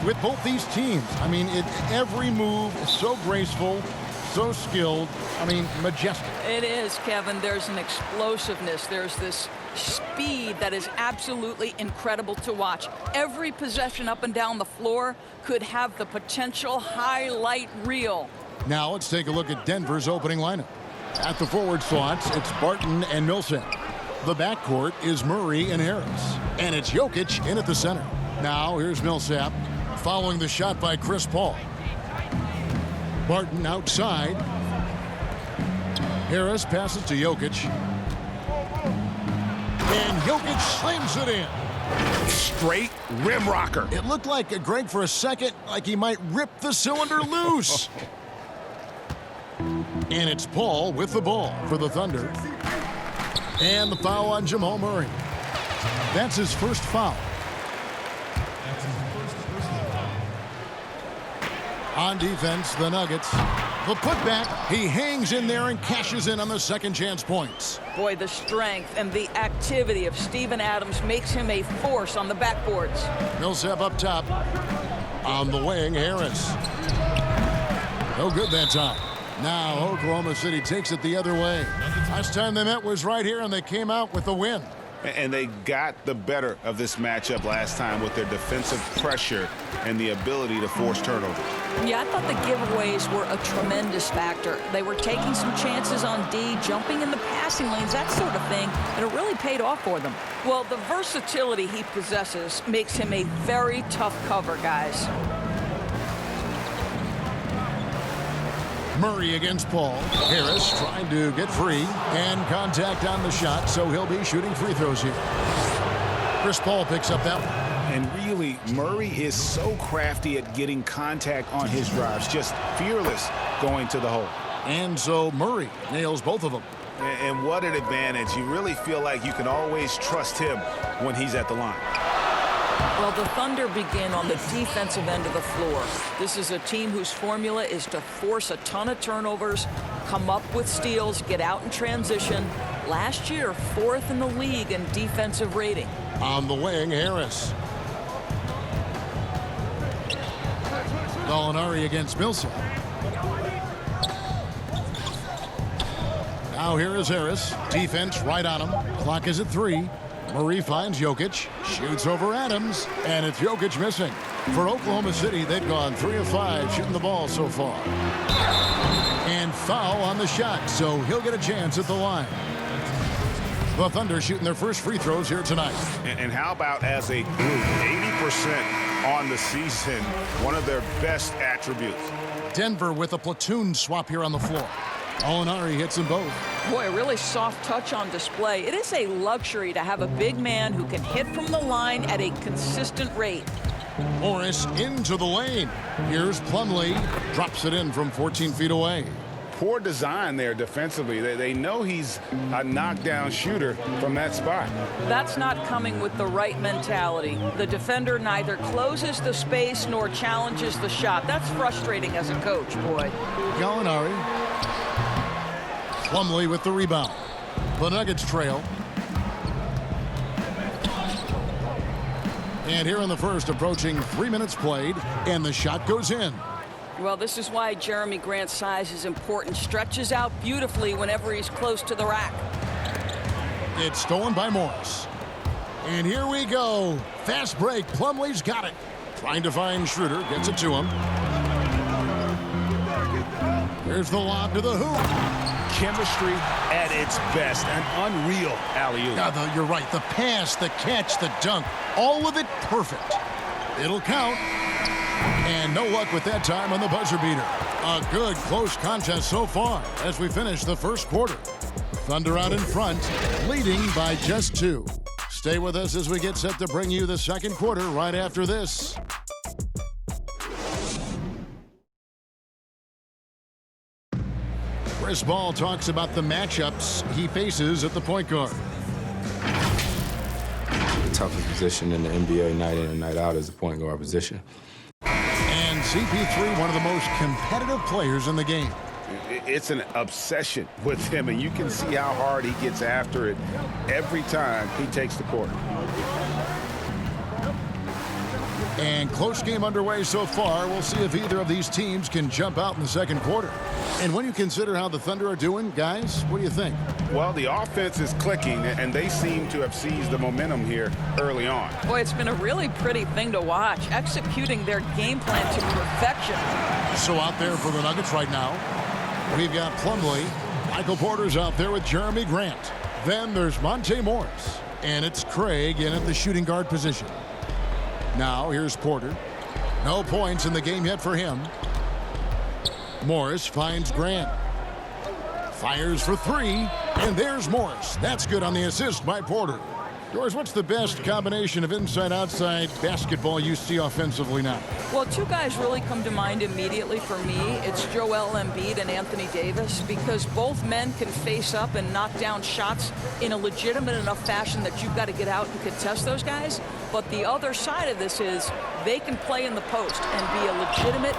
with both these teams. I mean, every move is so graceful, so skilled. I mean, majestic. It is, Kevin. There's an explosiveness. There's this speed that is absolutely incredible to watch. Every possession up and down the floor could have the potential highlight reel. Now let's take a look at Denver's opening lineup. At the forward slots, it's Barton and Millsap. The backcourt is Murray and Harris. And it's Jokic in at the center. Now here's Millsap following the shot by Chris Paul. Barton outside. Harris passes to Jokic. And Jokic slams it in. Straight rim rocker. It looked like Greg for a second like he might rip the cylinder loose. And it's Paul with the ball for the Thunder. And the foul on Jamal Murray. That's his first foul. On defense, the Nuggets. The putback, he hangs in there and cashes in on the second chance points. Boy, the strength and the activity of Steven Adams makes him a force on the backboards. Millsap up top. On the wing, Harris. No good that time. Now Oklahoma City takes it the other way. Last time they met was right here, and they came out with a win. And they got the better of this matchup last time with their defensive pressure and the ability to force turnovers. Yeah, I thought the giveaways were a tremendous factor. They were taking some chances on D, jumping in the passing lanes, that sort of thing, and it really paid off for them. Well, the versatility he possesses makes him a very tough cover, guys. Murray against Paul. Harris trying to get free, and contact on the shot, so he'll be shooting free throws here. Chris Paul picks up that one. And really, Murray is so crafty at getting contact on his drives, just fearless going to the hole. And so Murray nails both of them. And what an advantage. You really feel like you can always trust him when he's at the line. Well, the Thunder begin on the defensive end of the floor. This is a team whose formula is to force a ton of turnovers, come up with steals, get out in transition. Last year, 4th in the league in defensive rating. On the wing, Harris. Gallinari against Millsap. Now here is Harris. Defense right on him. Clock is at 3. Murray finds Jokic, shoots over Adams, and it's Jokic missing. For Oklahoma City, they've gone 3 of 5 shooting the ball so far. And foul on the shot, so he'll get a chance at the line. The Thunder shooting their first free throws here tonight. And how about as a group, 80% on the season, one of their best attributes. Denver with a platoon swap here on the floor. Gallinari hits them both. Boy, a really soft touch on display. It is a luxury to have a big man who can hit from the line at a consistent rate. Morris into the lane. Here's Plumlee. Drops it in from 14 feet away. Poor design there defensively. They know he's a knockdown shooter from that spot. That's not coming with the right mentality. The defender neither closes the space nor challenges the shot. That's frustrating as a coach, boy. Gallinari. Plumlee with the rebound. The Nuggets trail. And here in the first, approaching 3 minutes played, and the shot goes in. Well, this is why Jeremy Grant's size is important. Stretches out beautifully whenever he's close to the rack. It's stolen by Morris. And here we go. Fast break. Plumlee's got it. Trying to find Schroeder. Gets it to him. Here's the lob to the hoop. Chemistry at its best. An unreal alley-oop. Yeah, you're right. The pass, the catch, the dunk. All of it perfect. It'll count. And no luck with that time on the buzzer beater. A good close contest so far as we finish the first quarter. Thunder out in front, leading by just 2. Stay with us as we get set to bring you the second quarter right after this. Chris Paul talks about the matchups he faces at the point guard. The toughest position in the NBA night in and night out is the point guard position. And CP3, one of the most competitive players in the game. It's an obsession with him, and you can see how hard he gets after it every time he takes the court. And close game underway so far. We'll see if either of these teams can jump out in the second quarter. And when you consider how the Thunder are doing, guys, what do you think? Well, the offense is clicking, and they seem to have seized the momentum here early on. Boy, it's been a really pretty thing to watch, executing their game plan to perfection. So out there for the Nuggets right now, we've got Plumlee. Michael Porter's out there with Jeremy Grant. Then there's Monte Morris. And it's Craig in at the shooting guard position. Now here's Porter. No points in the game yet for him. Morris finds Grant. Fires for three. And there's Morris. That's good on the assist by Porter. George, what's the best combination of inside-outside basketball you see offensively now? Well, two guys really come to mind immediately for me. It's Joel Embiid and Anthony Davis, because both men can face up and knock down shots in a legitimate enough fashion that you've got to get out and contest those guys. But the other side of this is they can play in the post and be a legitimate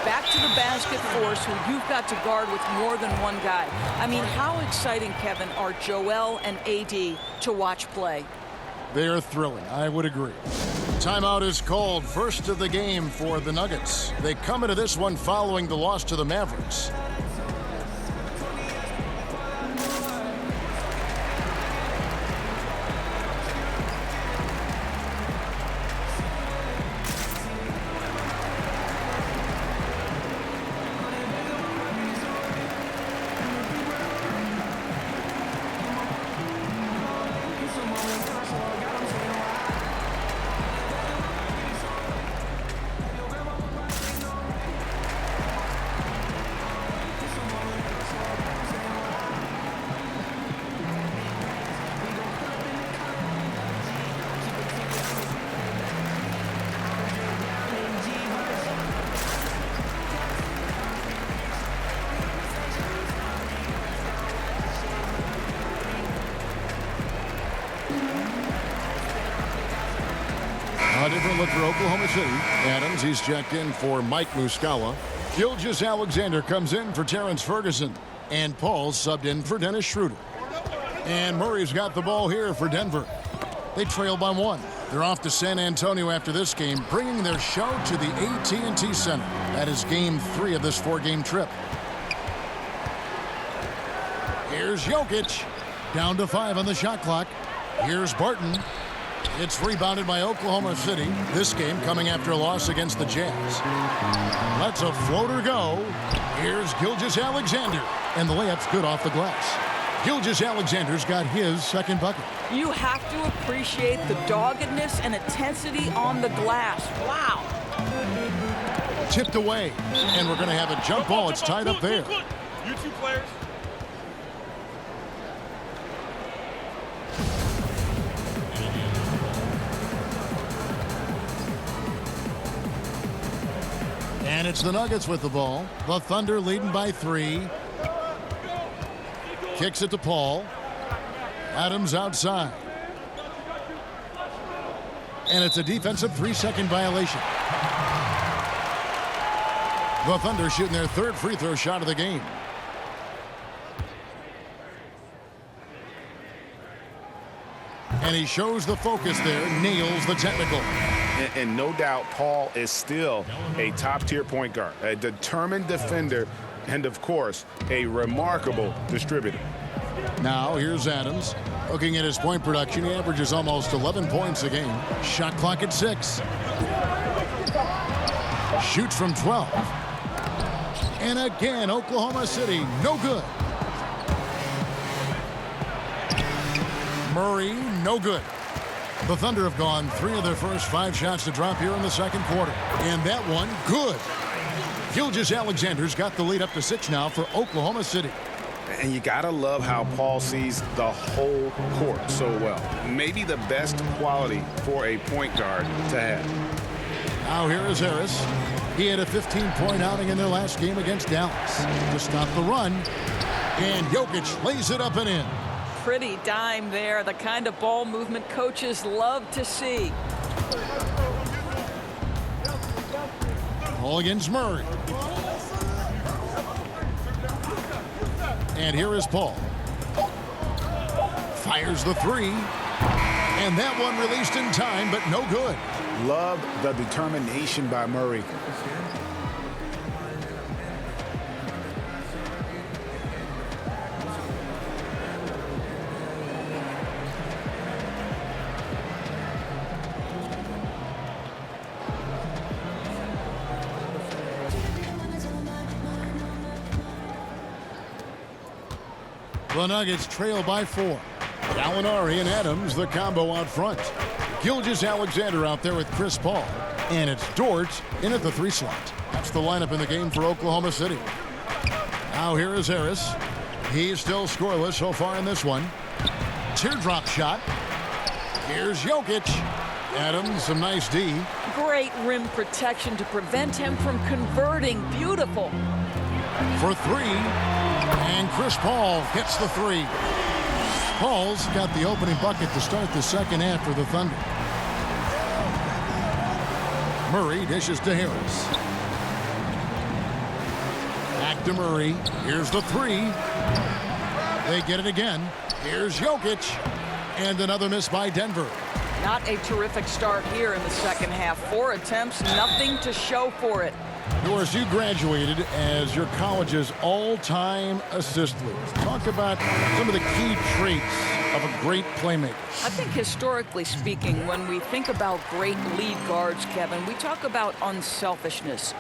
back-to-the-basket force who you've got to guard with more than one guy. I mean, how exciting, Kevin, are Joel and AD to watch play? They are thrilling. I would agree. Timeout is called. First of the game for the Nuggets. They come into this one following the loss to the Mavericks. A different look for Oklahoma City. Adams, he's checked in for Mike Muscala. Gilgeous-Alexander comes in for Terrence Ferguson. And Paul subbed in for Dennis Schroeder. And Murray's got the ball here for Denver. They trail by one. They're off to San Antonio after this game, bringing their show to the AT&T Center. That is game 3 of this 4-game trip. Here's Jokic. Down to 5 on the shot clock. Here's Barton. It's rebounded by Oklahoma City. This game coming after a loss against the Jazz. Lets a floater go. Here's Gilgeous-Alexander. And the layup's good off the glass. Gilgeous-Alexander's got his second bucket. You have to appreciate the doggedness and intensity on the glass. Wow. Tipped away. And we're going to have a jump ball. It's tied up there. You two players. And it's the Nuggets with the ball. The Thunder leading by 3. Kicks it to Paul. Adams outside. And it's a defensive 3-second violation. The Thunder shooting their third free throw shot of the game. And he shows the focus there, nails the technical. And no doubt Paul is still a top-tier point guard, a determined defender, and, of course, a remarkable distributor. Now, here's Adams. Looking at his point production, he averages almost 11 points a game. Shot clock at 6. Shoots from 12. And again, Oklahoma City, no good. Murray, no good. The Thunder have gone 3 of their first 5 shots to drop here in the second quarter. And that one, good. Gilgeous-Alexander's got the lead up to 6 now for Oklahoma City. And you got to love how Paul sees the whole court so well. Maybe the best quality for a point guard to have. Now here is Harris. He had a 15-point outing in their last game against Dallas to stop the run. And Jokic lays it up and in. Pretty dime there, the kind of ball movement coaches love to see. Ball against Murray. And here is Paul. Fires the 3. And that one released in time, but no good. Love the determination by Murray. The Nuggets trail by 4. Gallinari and Adams, the combo out front. Gilgeous-Alexander out there with Chris Paul. And it's Dort in at the 3 slot. That's the lineup in the game for Oklahoma City. Now here is Harris. He's still scoreless so far in this one. Teardrop shot. Here's Jokic. Adams, some nice D. Great rim protection to prevent him from converting. Beautiful. For 3. And Chris Paul hits the 3. Paul's got the opening bucket to start the second half for the Thunder. Murray dishes to Harris. Back to Murray. Here's the 3. They get it again. Here's Jokic. And another miss by Denver. Not a terrific start here in the second half. 4 attempts, nothing to show for it. Doris, you graduated as your college's all-time assist leader. Talk about some of the key traits of a great playmaker. I think historically speaking, when we think about great lead guards, Kevin, we talk about unselfishness,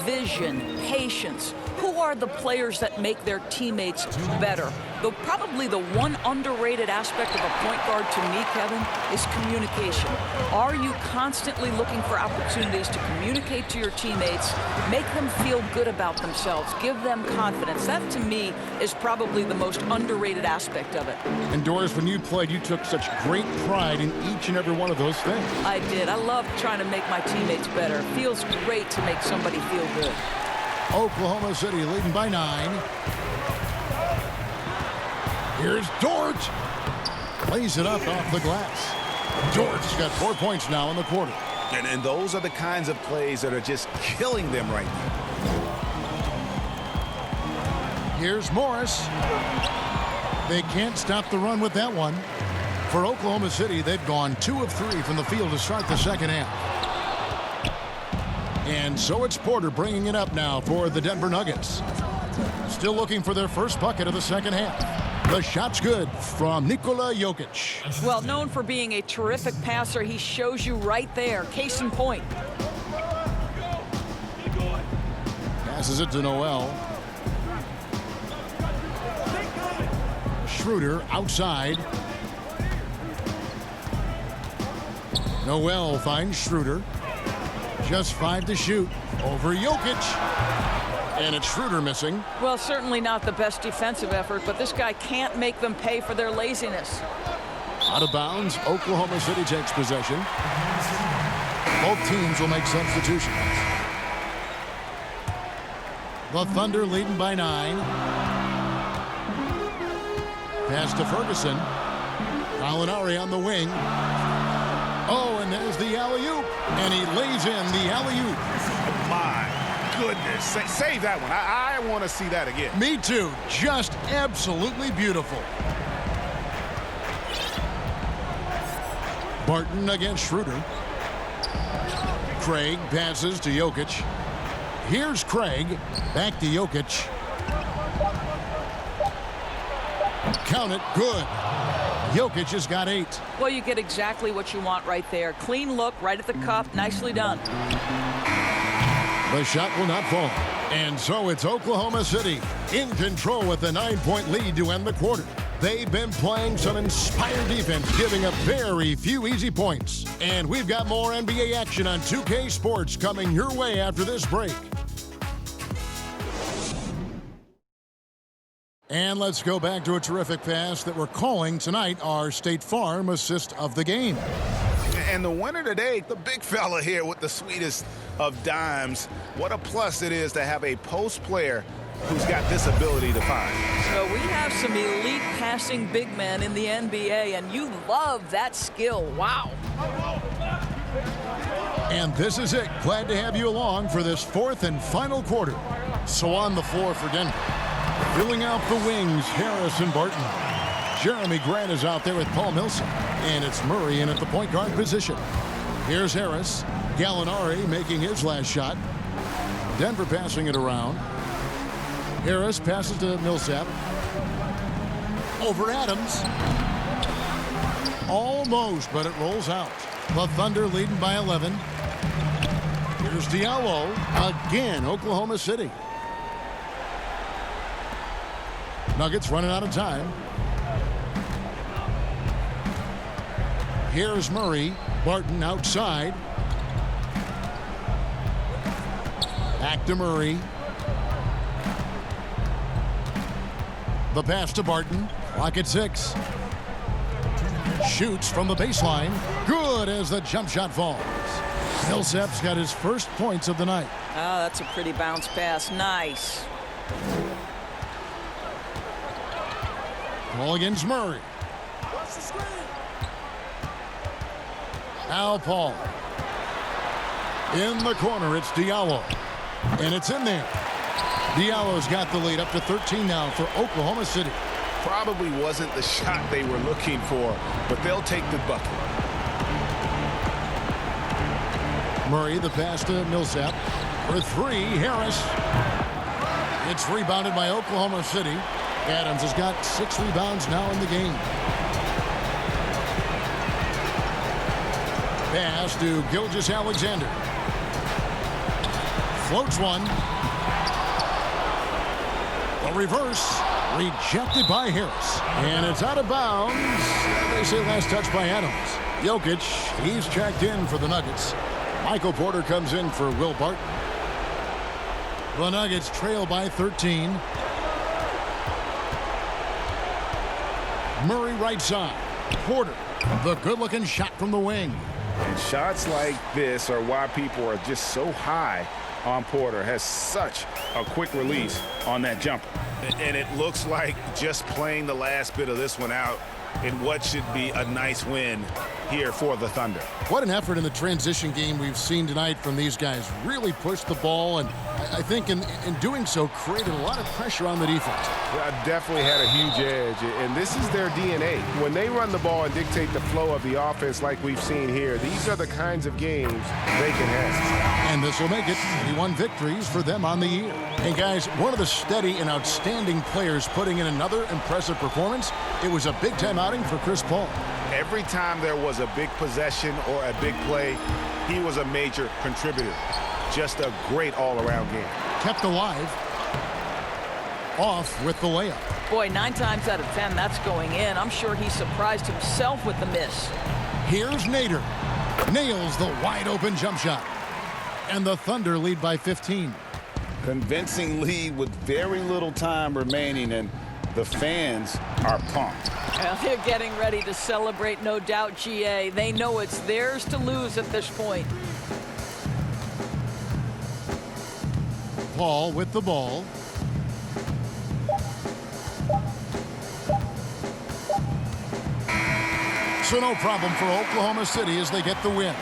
vision, patience. Who are the players that make their teammates better? Though probably the one underrated aspect of a point guard to me, Kevin, is communication. Are you constantly looking for opportunities to communicate to your teammates, make them feel good about themselves, give them confidence? That, to me, is probably the most underrated aspect of it. And Doris, when you played, you took such great pride in each and every one of those things. I did. I love trying to make my teammates better. It feels great to make somebody feel good. Oklahoma City leading by 9. Here's Dort. Lays it up off the glass. Dort's got 4 points now in the quarter. And those are the kinds of plays that are just killing them right now. Here's Morris. They can't stop the run with that one. For Oklahoma City, they've gone 2 of 3 from the field to start the second half. And so it's Porter bringing it up now for the Denver Nuggets. Still looking for their first bucket of the second half. The shot's good from Nikola Jokic. Well, known for being a terrific passer, he shows you right there. Case in point. Passes it to Noel. Schroeder outside. Noel finds Schroeder. Just 5 to shoot. Over Jokic. And it's Schroeder missing. Well, certainly not the best defensive effort, but this guy can't make them pay for their laziness. Out of bounds, Oklahoma City takes possession. Both teams will make substitutions. The Thunder leading by 9. Pass to Ferguson. Gallinari on the wing. Oh, and there's the alley-oop. And he lays in the alley-oop. My goodness. Save that one. I want to see that again. Me too. Just absolutely beautiful. Barton against Schroeder. Craig passes to Jokic. Here's Craig. Back to Jokic. Count it. Good. Jokic has got 8. Well, you get exactly what you want right there. Clean look, right at the cup. Nicely done. The shot will not fall. And so it's Oklahoma City in control with a 9-point lead to end the quarter. They've been playing some inspired defense, giving up very few easy points. And we've got more NBA action on 2K Sports coming your way after this break. And let's go back to a terrific pass that we're calling tonight our State Farm assist of the game. And the winner today, the big fella here with the sweetest of dimes. What a plus it is to have a post player who's got this ability to find. So we have some elite passing big men in the NBA, and you love that skill. Wow. And this is it. Glad to have you along for this 4th and final quarter. So on the floor for Denver. Filling out the wings, Harris and Barton. Jeremy Grant is out there with Paul Millsap. And it's Murray in at the point guard position. Here's Harris. Gallinari making his last shot. Denver passing it around. Harris passes to Millsap. Over Adams. Almost, but it rolls out. The Thunder leading by 11. Here's Diallo. Again, Oklahoma City. Nuggets running out of time. Here's Murray. Barton outside. Back to Murray. The pass to Barton. Clock at 6. Shoots from the baseline. Good as the jump shot falls. Millsap's got his first points of the night. Ah, that's a pretty bounce pass. Nice. Ball against Murray. Al Paul. In the corner, it's Diallo. And it's in there. Diallo's got the lead up to 13 now for Oklahoma City. Probably wasn't the shot they were looking for, but they'll take the bucket. Murray, the pass to Millsap. For 3, Harris. It's rebounded by Oklahoma City. Adams has got 6 rebounds now in the game. Pass to Gilgeous-Alexander. Floats one. The reverse. Rejected by Harris. And it's out of bounds. They say last touch by Adams. Jokic, he's checked in for the Nuggets. Michael Porter comes in for Will Barton. The Nuggets trail by 13. Murray right side. Porter, the good-looking shot from the wing. And shots like this are why people are just so high on Porter. Has such a quick release on that jumper. And it looks like just playing the last bit of this one out in what should be a nice win here for the Thunder. What an effort in the transition game we've seen tonight from these guys. Really pushed the ball, and I think in doing so created a lot of pressure on the defense. Definitely had a huge edge, and this is their DNA. When they run the ball and dictate the flow of the offense like we've seen here, these are the kinds of games they can have. And this will make it 21 victories for them on the year. And guys, one of the steady and outstanding players putting in another impressive performance. It was a big-time outing for Chris Paul. Every time there was a big possession or a big play, he was a major contributor. Just a great all-around game. Kept alive. Off with the layup. Boy, 9 times out of 10, that's going in. I'm sure he surprised himself with the miss. Here's Nader. Nails the wide-open jump shot. And the Thunder lead by 15. Convincing lead with very little time remaining, and the fans are pumped. Well, they're getting ready to celebrate, no doubt, GA. They know it's theirs to lose at this point. Paul with the ball. So no problem for Oklahoma City as they get the win.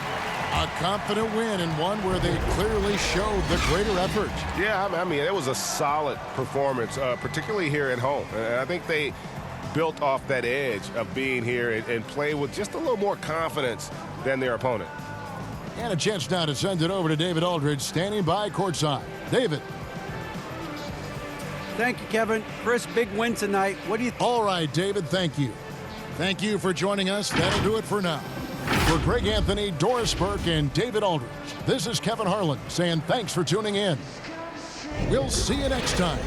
A confident win, and one where they clearly showed the greater effort. Yeah, I mean, it was a solid performance, particularly here at home. And I think they built off that edge of being here and play with just a little more confidence than their opponent. And a chance now to send it over to David Aldridge, standing by courtside. David. Thank you, Kevin. Chris, big win tonight. What do you think? All right, David, thank you. Thank you for joining us. That'll do it for now. For Greg Anthony, Doris Burke, and David Aldridge, this is Kevin Harlan saying thanks for tuning in. We'll see you next time.